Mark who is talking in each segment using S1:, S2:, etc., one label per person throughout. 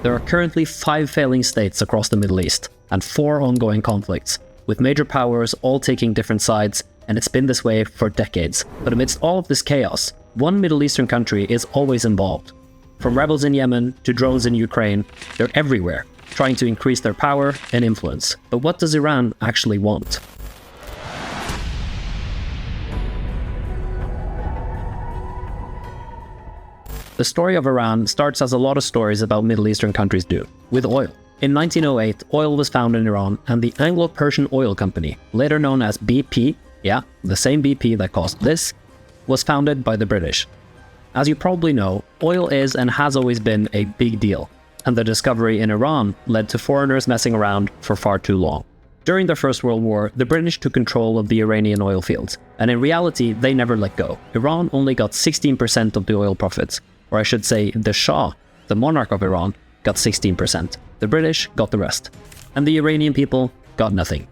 S1: There are currently 5 failing states across the Middle East, and 4 ongoing conflicts, with major powers all taking different sides, and it's been this way for decades. But amidst all of this chaos, one Middle Eastern country is always involved. From rebels in Yemen to drones in Ukraine, they're everywhere, trying to increase their power and influence. But what does Iran actually want? The story of Iran starts as a lot of stories about Middle Eastern countries do, with oil. In 1908, oil was found in Iran, and the Anglo-Persian Oil Company, later known as BP, yeah, the same BP that caused this, was founded by the British. As you probably know, oil is and has always been a big deal, and the discovery in Iran led to foreigners messing around for far too long. During the First World War, the British took control of the Iranian oil fields, and in reality, they never let go. Iran only got 16% of the oil profits. Or I should say, the Shah, the monarch of Iran, got 16%. The British got the rest. And the Iranian people got nothing.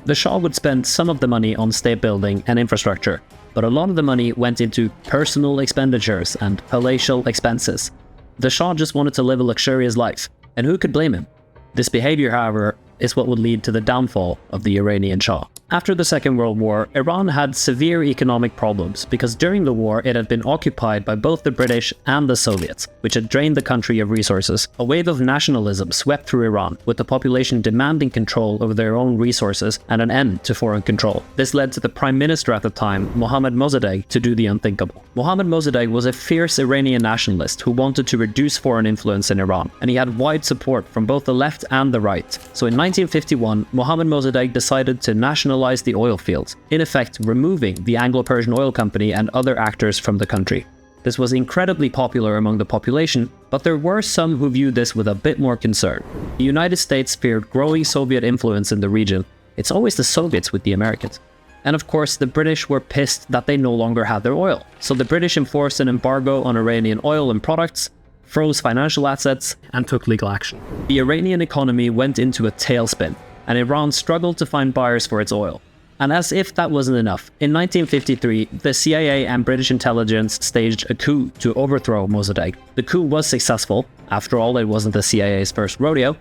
S1: The Shah would spend some of the money on state building and infrastructure, but a lot of the money went into personal expenditures and palatial expenses. The Shah just wanted to live a luxurious life, and who could blame him? This behavior, however, is what would lead to the downfall of the Iranian Shah. After the Second World War, Iran had severe economic problems because during the war it had been occupied by both the British and the Soviets, which had drained the country of resources. A wave of nationalism swept through Iran, with the population demanding control over their own resources and an end to foreign control. This led to the Prime Minister at the time, Mohammad Mosaddegh, to do the unthinkable. Mohammad Mosaddegh was a fierce Iranian nationalist who wanted to reduce foreign influence in Iran, and he had wide support from both the left and the right. So in 1951, Mohammad Mosaddegh decided to nationalize the oil fields, in effect removing the Anglo-Persian Oil Company and other actors from the country. This was incredibly popular among the population, but there were some who viewed this with a bit more concern. The United States feared growing Soviet influence in the region. It's always the Soviets with the Americans. And of course, the British were pissed that they no longer had their oil. So the British enforced an embargo on Iranian oil and products, froze financial assets, and took legal action. The Iranian economy went into a tailspin, and Iran struggled to find buyers for its oil. And as if that wasn't enough, in 1953, the CIA and British intelligence staged a coup to overthrow Mosaddegh. The coup was successful, after all it wasn't the CIA's first rodeo,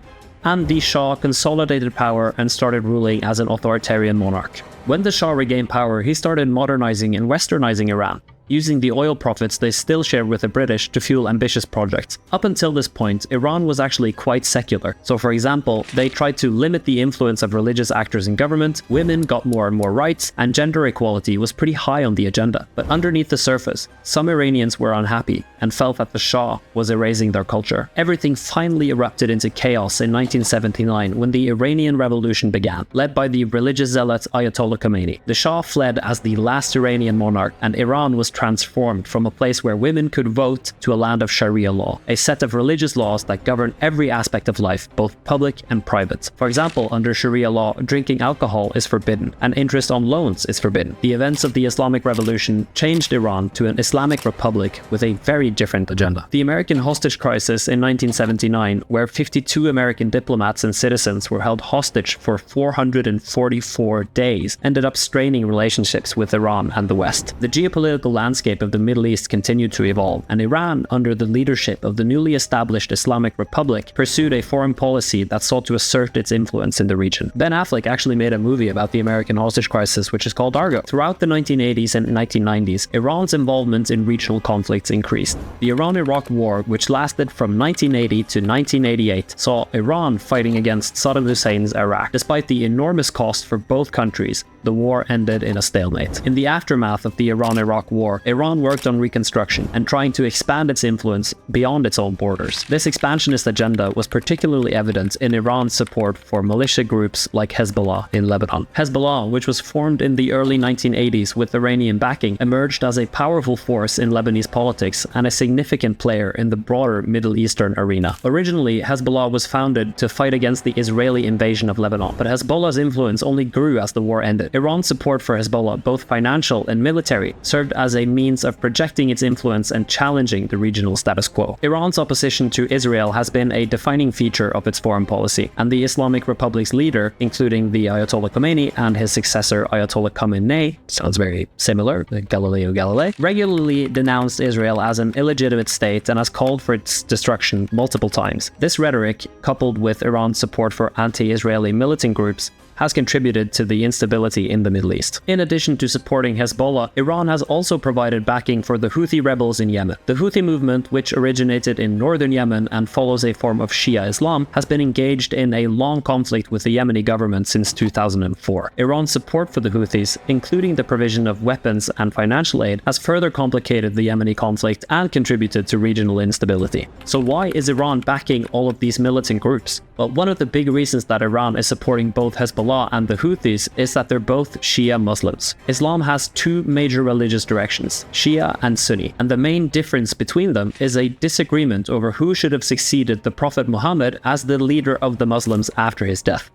S1: and the Shah consolidated power and started ruling as an authoritarian monarch. When the Shah regained power, he started modernizing and westernizing Iran, using the oil profits they still shared with the British to fuel ambitious projects. Up until this point, Iran was actually quite secular. So for example, they tried to limit the influence of religious actors in government, women got more and more rights, and gender equality was pretty high on the agenda. But underneath the surface, some Iranians were unhappy and felt that the Shah was erasing their culture. Everything finally erupted into chaos in 1979 when the Iranian Revolution began, led by the religious zealot Ayatollah Khomeini. The Shah fled as the last Iranian monarch, and Iran was transformed from a place where women could vote to a land of Sharia law, a set of religious laws that govern every aspect of life, both public and private. For example, under Sharia law, drinking alcohol is forbidden, and interest on loans is forbidden. The events of the Islamic Revolution changed Iran to an Islamic republic with a very different agenda. The American hostage crisis in 1979, where 52 American diplomats and citizens were held hostage for 444 days, ended up straining relationships with Iran and the West. The geopolitical landscape of the Middle East continued to evolve, and Iran, under the leadership of the newly established Islamic Republic, pursued a foreign policy that sought to assert its influence in the region. Ben Affleck actually made a movie about the American hostage crisis, which is called Argo. Throughout the 1980s and 1990s, Iran's involvement in regional conflicts increased. The Iran-Iraq War, which lasted from 1980 to 1988, saw Iran fighting against Saddam Hussein's Iraq. Despite the enormous cost for both countries, the war ended in a stalemate. In the aftermath of the Iran-Iraq War, Iran worked on reconstruction and trying to expand its influence beyond its own borders. This expansionist agenda was particularly evident in Iran's support for militia groups like Hezbollah in Lebanon. Hezbollah, which was formed in the early 1980s with Iranian backing, emerged as a powerful force in Lebanese politics and a significant player in the broader Middle Eastern arena. Originally, Hezbollah was founded to fight against the Israeli invasion of Lebanon, but Hezbollah's influence only grew as the war ended. Iran's support for Hezbollah, both financial and military, served as a means of projecting its influence and challenging the regional status quo. Iran's opposition to Israel has been a defining feature of its foreign policy, and the Islamic Republic's leader, including the Ayatollah Khomeini and his successor Ayatollah Khamenei, sounds very similar, Galileo Galilei, regularly denounced Israel as an illegitimate state and has called for its destruction multiple times. This rhetoric, coupled with Iran's support for anti-Israeli militant groups, has contributed to the instability in the Middle East. In addition to supporting Hezbollah, Iran has also provided backing for the Houthi rebels in Yemen. The Houthi movement, which originated in northern Yemen and follows a form of Shia Islam, has been engaged in a long conflict with the Yemeni government since 2004. Iran's support for the Houthis, including the provision of weapons and financial aid, has further complicated the Yemeni conflict and contributed to regional instability. So why is Iran backing all of these militant groups? Well, one of the big reasons that Iran is supporting both Hezbollah and the Houthis is that they're both Shia Muslims. Islam has two major religious directions, Shia and Sunni, and the main difference between them is a disagreement over who should have succeeded the Prophet Muhammad as the leader of the Muslims after his death.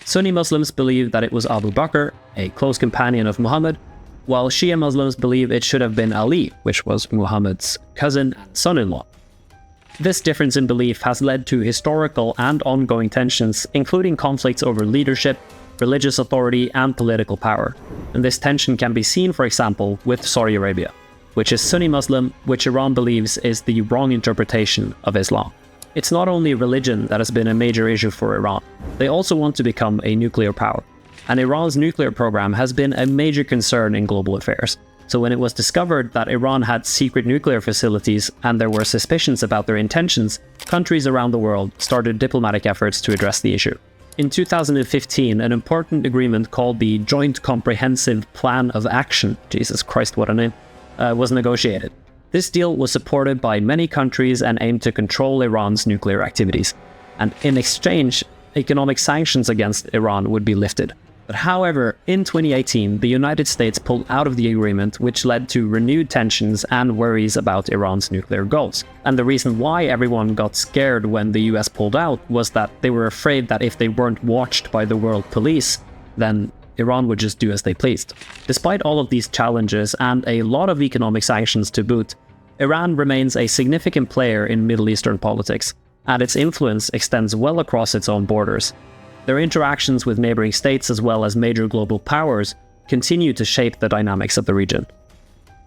S1: Sunni Muslims believe that it was Abu Bakr, a close companion of Muhammad, while Shia Muslims believe it should have been Ali, which was Muhammad's cousin and son-in-law. This difference in belief has led to historical and ongoing tensions, including conflicts over leadership, religious authority, and political power. And this tension can be seen, for example, with Saudi Arabia, which is Sunni Muslim, which Iran believes is the wrong interpretation of Islam. It's not only religion that has been a major issue for Iran, they also want to become a nuclear power. And Iran's nuclear program has been a major concern in global affairs. So when it was discovered that Iran had secret nuclear facilities and there were suspicions about their intentions, countries around the world started diplomatic efforts to address the issue. In 2015, an important agreement called the Joint Comprehensive Plan of Action, Jesus Christ, what a name, was negotiated. This deal was supported by many countries and aimed to control Iran's nuclear activities. And in exchange, economic sanctions against Iran would be lifted. But however, in 2018, the United States pulled out of the agreement, which led to renewed tensions and worries about Iran's nuclear goals. And the reason why everyone got scared when the US pulled out was that they were afraid that if they weren't watched by the world police, then Iran would just do as they pleased. Despite all of these challenges and a lot of economic sanctions to boot, Iran remains a significant player in Middle Eastern politics, and its influence extends well across its own borders. Their interactions with neighboring states as well as major global powers continue to shape the dynamics of the region.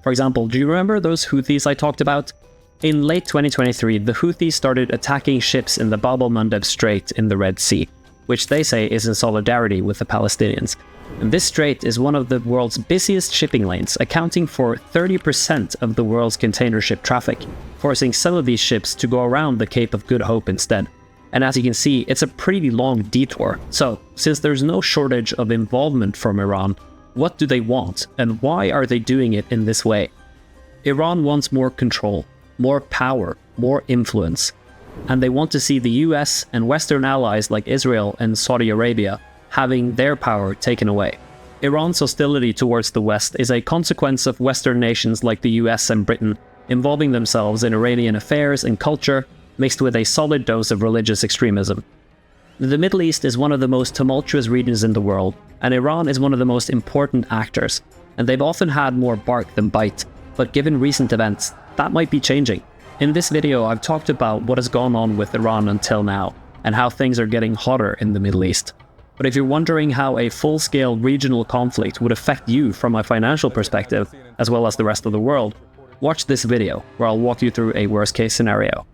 S1: For example, do you remember those Houthis I talked about? In late 2023, the Houthis started attacking ships in the Bab el-Mandeb Strait in the Red Sea, which they say is in solidarity with the Palestinians. And this strait is one of the world's busiest shipping lanes, accounting for 30% of the world's container ship traffic, forcing some of these ships to go around the Cape of Good Hope instead. And as you can see, it's a pretty long detour. So, since there's no shortage of involvement from Iran, what do they want, and why are they doing it in this way? Iran wants more control, more power, more influence. And they want to see the US and Western allies like Israel and Saudi Arabia having their power taken away. Iran's hostility towards the West is a consequence of Western nations like the US and Britain involving themselves in Iranian affairs and culture, mixed with a solid dose of religious extremism. The Middle East is one of the most tumultuous regions in the world, and Iran is one of the most important actors, and they've often had more bark than bite, but given recent events, that might be changing. In this video, I've talked about what has gone on with Iran until now, and how things are getting hotter in the Middle East. But if you're wondering how a full-scale regional conflict would affect you from a financial perspective, as well as the rest of the world, watch this video, where I'll walk you through a worst-case scenario.